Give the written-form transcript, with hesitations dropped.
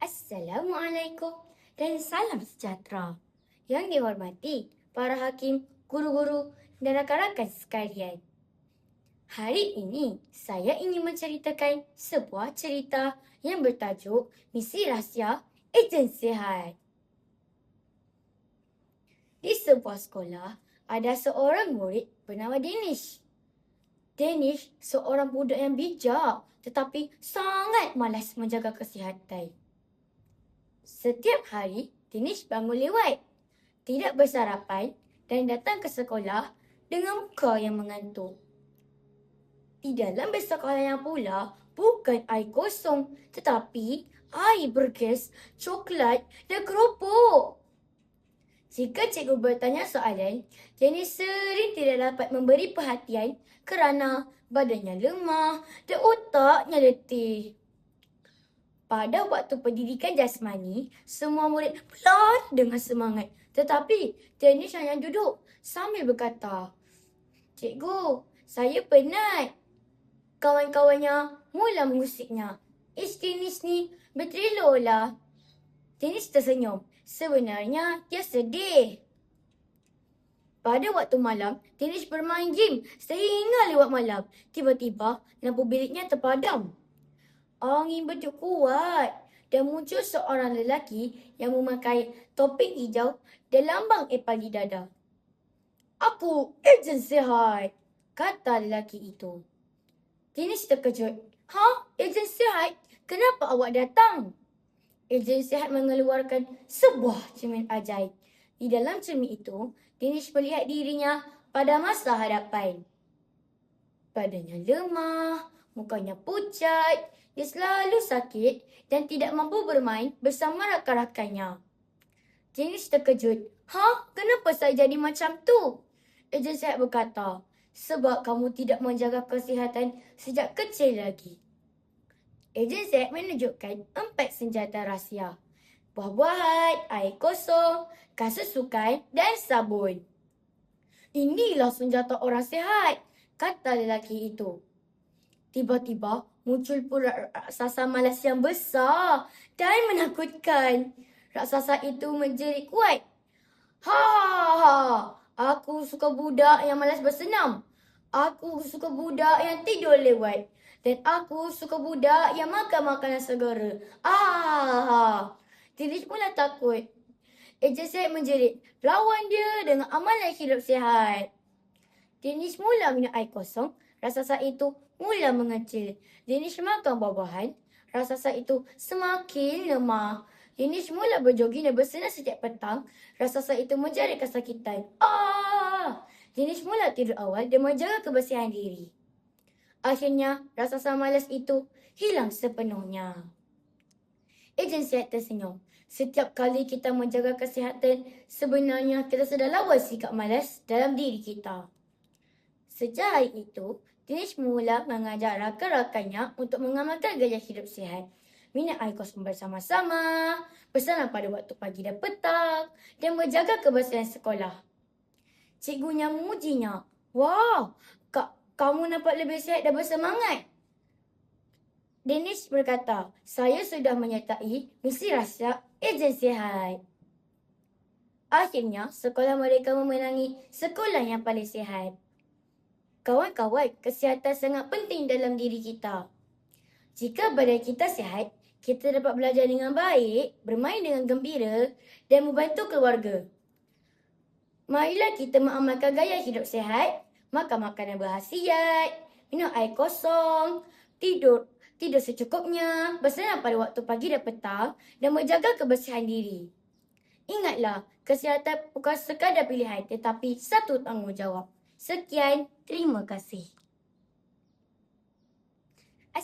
Assalamualaikum dan salam sejahtera. Yang dihormati para hakim, guru-guru dan rakan-rakan sekalian. Hari ini saya ingin menceritakan sebuah cerita yang bertajuk Misi Rahsia Ejen Sihat. Di sebuah sekolah, ada seorang murid bernama Danish. Danish seorang budak yang bijak tetapi sangat malas menjaga kesihatan. Setiap hari, Danish bangun lewat, tidak bersarapan dan datang ke sekolah dengan muka yang mengantuk. Di dalam bersekolahnya pula bukan air kosong tetapi air bergas, coklat dan keropok. Jika cikgu bertanya soalan, Danish sering tidak dapat memberi perhatian kerana badannya lemah dan otaknya letih. Pada waktu pendidikan jasmani, semua murid pelan dengan semangat. Tetapi Danish hanya duduk sambil berkata, "Cikgu, saya penat." Kawan-kawannya mula mengusiknya. Danish ni bertelur lah." Danish tersenyum. Sebenarnya dia sedih. Pada waktu malam, Danish bermain game sehingga lewat malam. Tiba-tiba lampu biliknya terpadam. Angin bertiup kuat dan muncul seorang lelaki yang memakai topeng hijau dan lambang epal di dada. "Aku ejen sihat," kata lelaki itu. Danish terkejut. Ejen sihat? Kenapa awak datang?" Ejen sihat mengeluarkan sebuah cermin ajaib. Di dalam cermin itu, Danish melihat dirinya pada masa hadapan. Badannya lemah, mukanya pucat, dia selalu sakit dan tidak mampu bermain bersama rakan-rakannya. Danish terkejut. Kenapa saya jadi macam tu?" Ejen sihat berkata, "Sebab kamu tidak menjaga kesihatan sejak kecil lagi." Ejen sihat menunjukkan 4 senjata rahsia. Buah-buahan, air kosong, kasut sukan dan sabun. "Inilah senjata orang sihat," kata lelaki itu. Tiba-tiba muncul pula raksasa malas yang besar dan menakutkan. Raksasa itu menjerit kuat. Aku suka budak yang malas bersenam. Aku suka budak yang tidur lewat. Dan aku suka budak yang makan makanan segera. Danish mula takut. Ejen sihat menjerit, "Lawan dia dengan amalan hidup sihat." Danish mula minum air kosong. Raksasa itu mula mengecil. Danish makan buah-buahan. Raksasa itu semakin lemah. Danish mula berjoging dan bersenam setiap petang. Raksasa itu menjerit kesakitan. Danish mula tidur awal dan menjaga kebersihan diri. Akhirnya, raksasa malas itu hilang sepenuhnya. Ejen sihat tersenyum. Setiap kali kita menjaga kesihatan, sebenarnya kita sedang lawan sikap malas dalam diri kita. Sejak hari itu, Danish mula mengajak rakan-rakannya untuk mengamalkan gaya hidup sihat. Minum air kosong bersama-sama, bersenam pada waktu pagi dan petang, dan menjaga kebersihan sekolah. Cikgunya memujinya. "Wah, kamu nampak lebih sihat dan bersemangat." Danish berkata, "Saya sudah menyertai misi rahsia ejen sihat." Akhirnya, sekolah mereka memenangi sekolah yang paling sihat. Kawan-kawan, kesihatan sangat penting dalam diri kita. Jika badan kita sihat, kita dapat belajar dengan baik, bermain dengan gembira dan membantu keluarga. Marilah kita mengamalkan gaya hidup sihat, makan makanan berkhasiat, minum air kosong, tidur secukupnya, bersenam pada waktu pagi dan petang dan menjaga kebersihan diri. Ingatlah, kesihatan bukan sekadar pilihan tetapi satu tanggungjawab. Sekian, terima kasih.